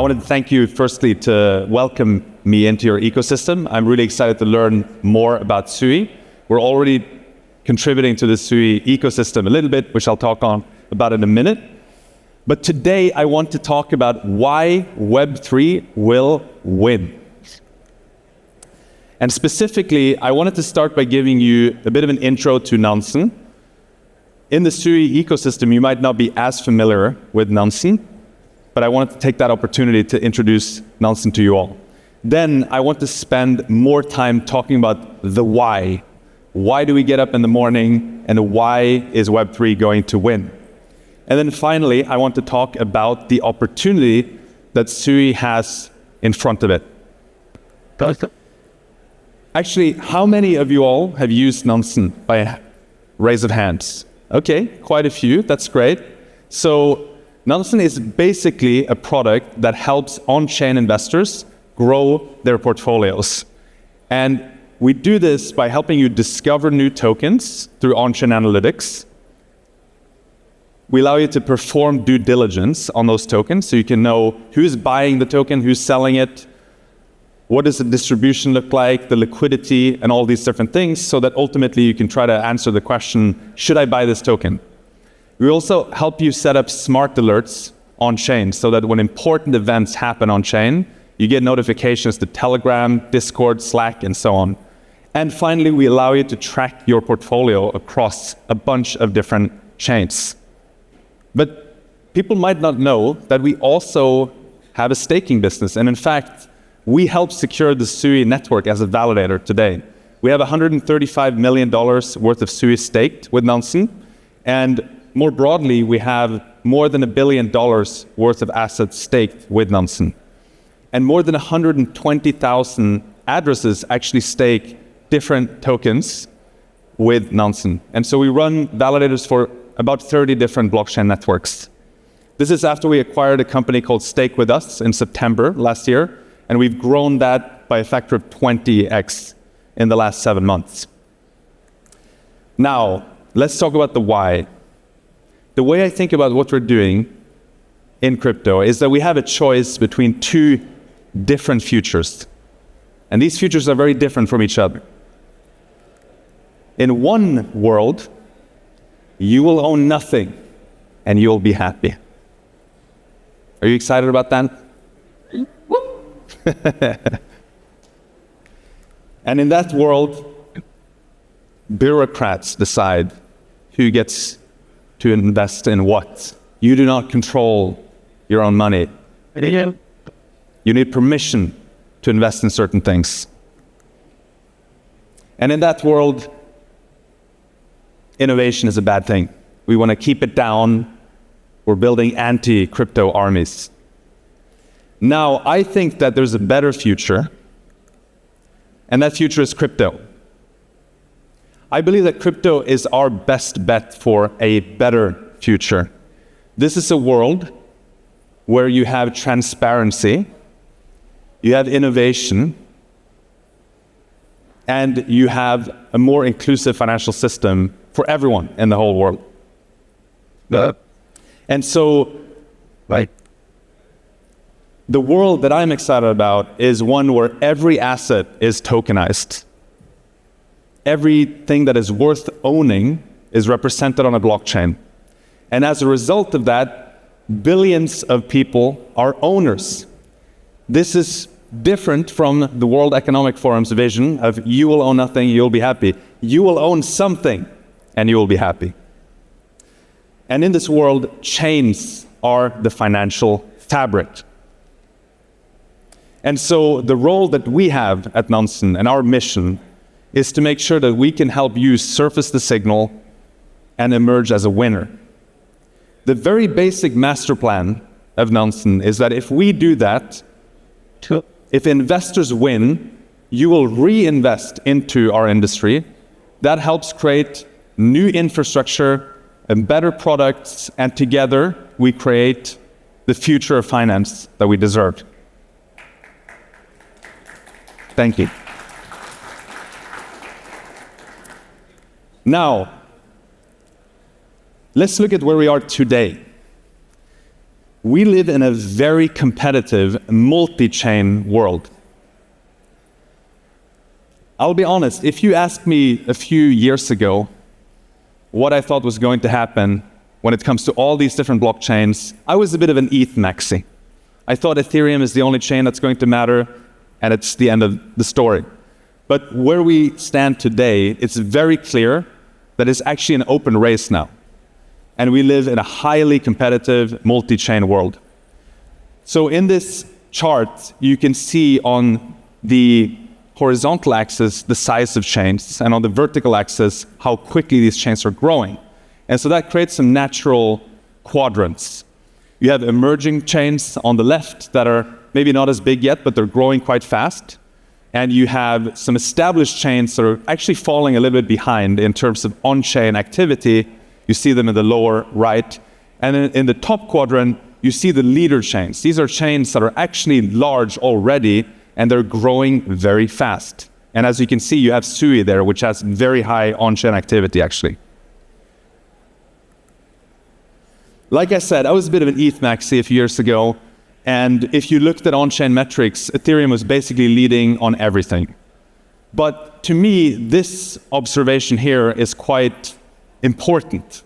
wanted to thank you firstly to welcome me into your ecosystem. I'm really excited to learn more about Sui. We're already contributing to the Sui ecosystem a little bit, which I'll talk on about in a minute. But today I want to talk about why Web3 will win. And specifically, I wanted to start by giving you a bit of an intro to Nansen. In the Sui ecosystem, you might not be as familiar with Nansen, but I wanted to take that opportunity to introduce Nansen to you all. Then I want to spend more time talking about the why. Why do we get up in the morning, and why is Web3 going to win? And then finally, I want to talk about the opportunity that Sui has in front of it. Actually, how many of you all have used Nansen by raise of hands? Okay, quite a few, that's great. So Nansen is basically a product that helps on-chain investors grow their portfolios. And we do this by helping you discover new tokens through on-chain analytics. We allow you to perform due diligence on those tokens so you can know who's buying the token, who's selling it, what does the distribution look like, the liquidity, and all these different things, so that ultimately you can try to answer the question, should I buy this token? We also help you set up smart alerts on-chain so that when important events happen on-chain, you get notifications to Telegram, Discord, Slack, and so on. And finally, we allow you to track your portfolio across a bunch of different chains. But people might not know that we also have a staking business. And in fact, we help secure the Sui network as a validator today. We have $135 million worth of Sui staked with Nansen. And more broadly, we have more than $1 billion worth of assets staked with Nansen. And more than 120,000 addresses actually stake different tokens with Nansen. And so we run validators for about 30 different blockchain networks. This is after we acquired a company called Stake With Us in September last year, and we've grown that by a factor of 20x in the last 7 months. Now, let's talk about the why. The way I think about what we're doing in crypto is that we have a choice between two different futures. And these futures are very different from each other. In one world, you will own nothing and you'll be happy. Are you excited about that? And in that world, bureaucrats decide who gets to invest in what. You do not control your own money. You need permission to invest in certain things. And in that world, innovation is a bad thing. We want to keep it down. We're building anti-crypto armies. Now, I think that there's a better future, and that future is crypto. I believe that crypto is our best bet for a better future. This is a world where you have transparency, you have innovation, and you have a more inclusive financial system for everyone in the whole world. And so, the world that I'm excited about is one where every asset is tokenized. Everything that is worth owning is represented on a blockchain. And as a result of that, billions of people are owners. This is different from the World Economic Forum's vision of you will own nothing, you'll be happy. You will own something and you will be happy. And in this world, chains are the financial fabric. And so the role that we have at Nansen and our mission is to make sure that we can help you surface the signal and emerge as a winner. The very basic master plan of Nansen is that if we do that, if investors win, you will reinvest into our industry. That helps create new infrastructure and better products, and together we create the future of finance that we deserve. Thank you. Now, let's look at where we are today. we live in a very competitive multi-chain world. I'll be honest, if you asked me a few years ago what I thought was going to happen when it comes to all these different blockchains, I was a bit of an ETH maxi. I thought Ethereum is the only chain that's going to matter, and it's the end of the story. But where we stand today, it's very clear that it's actually an open race now. And we live in a highly competitive multi-chain world. So in this chart, you can see on the horizontal axis the size of chains, and on the vertical axis how quickly these chains are growing. And so that creates some natural quadrants. You have emerging chains on the left that are maybe not as big yet, but they're growing quite fast. And you have some established chains that are actually falling a little bit behind in terms of on-chain activity. You see them in the lower right. And then in the top quadrant, you see the leader chains. These are chains that are actually large already, and they're growing very fast. And as you can see, you have Sui there, which has very high on-chain activity, actually. Like I said, I was a bit of an ETH maxi a few years ago, and if you looked at on-chain metrics, Ethereum was basically leading on everything. But to me, this observation here is quite important.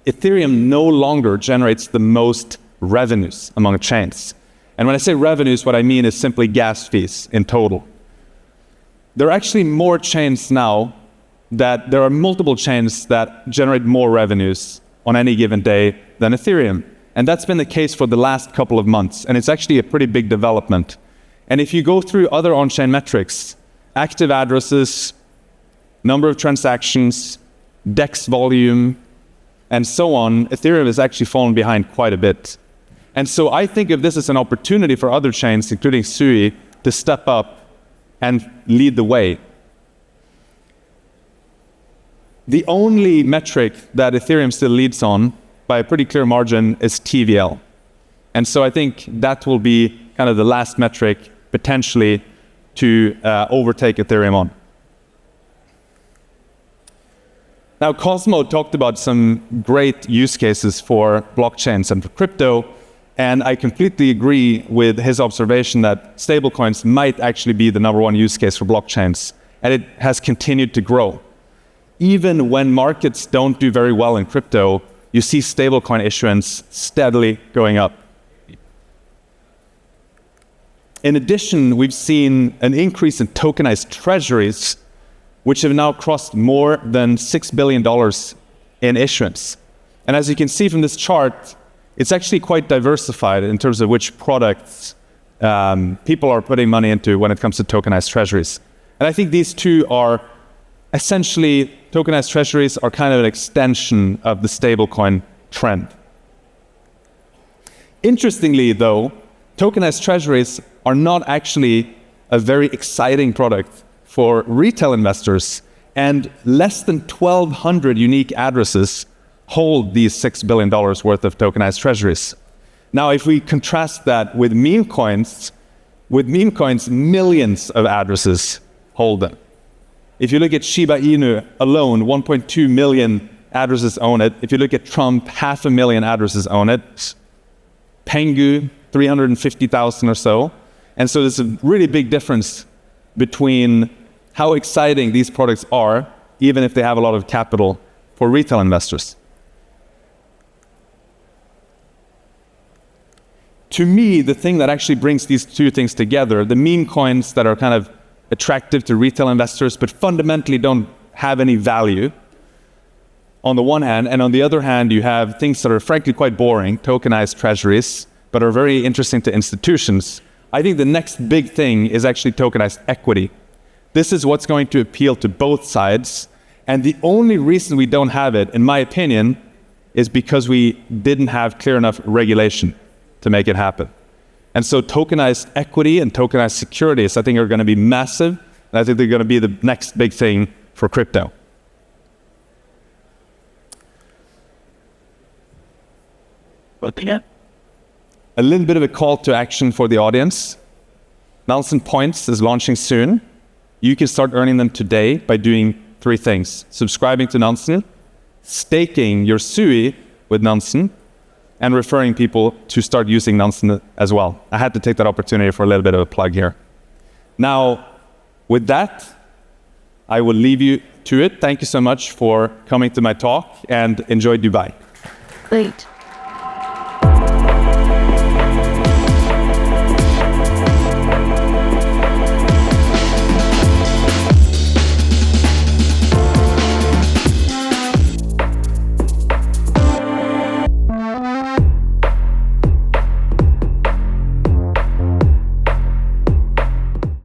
Ethereum no longer generates the most revenues among chains. And when I say revenues, what I mean is simply gas fees in total. There are actually more chains now that there are multiple chains that generate more revenues on any given day than Ethereum. And that's been the case for the last couple of months. And it's actually a pretty big development. And if you go through other on-chain metrics, active addresses, number of transactions, DEX volume, and so on, Ethereum has actually fallen behind quite a bit. And so I think of this as an opportunity for other chains, including Sui, to step up and lead the way. The only metric that Ethereum still leads on by a pretty clear margin is TVL. And so I think that will be kind of the last metric potentially to overtake Ethereum on. Now, Cosmo talked about some great use cases for blockchains and for crypto, and I completely agree with his observation that stablecoins might actually be the #1 use case for blockchains, and it has continued to grow. Even when markets don't do very well in crypto, you see stablecoin issuance steadily going up. In addition, we've seen an increase in tokenized treasuries, which have now crossed more than $6 billion in issuance. And as you can see from this chart, it's actually quite diversified in terms of which products people are putting money into when it comes to tokenized treasuries. And I think these two are essentially, tokenized treasuries are kind of an extension of the stablecoin trend. Interestingly, though, tokenized treasuries are not actually a very exciting product for retail investors, and less than 1,200 unique addresses hold these $6 billion worth of tokenized treasuries. Now, if we contrast that with meme coins, millions of addresses hold them. If you look at Shiba Inu alone, 1.2 million addresses own it. If you look at Trump, 500,000 addresses own it. Pengu, 350,000 or so. And so there's a really big difference between how exciting these products are, even if they have a lot of capital for retail investors. To me, the thing that actually brings these two things together, the meme coins that are kind of attractive to retail investors, but fundamentally don't have any value on the one hand, and on the other hand, you have things that are frankly quite boring, tokenized treasuries, but are very interesting to institutions. I think the next big thing is actually tokenized equity. This is what's going to appeal to both sides, and the only reason we don't have it, in my opinion, is because we didn't have clear enough regulation to make it happen. And so tokenized equity and tokenized securities, I think, are going to be massive, and I think they're going to be the next big thing for crypto. A little bit of a call to action for the audience. Nansen Points is launching soon. You can start earning them today by doing 3 things. Subscribing to Nansen, staking your Sui with Nansen, and referring people to start using Nansen as well. I had to take that opportunity for a little bit of a plug here. Now, with that, I will leave you to it. Thank you so much for coming to my talk, and enjoy Dubai. Great.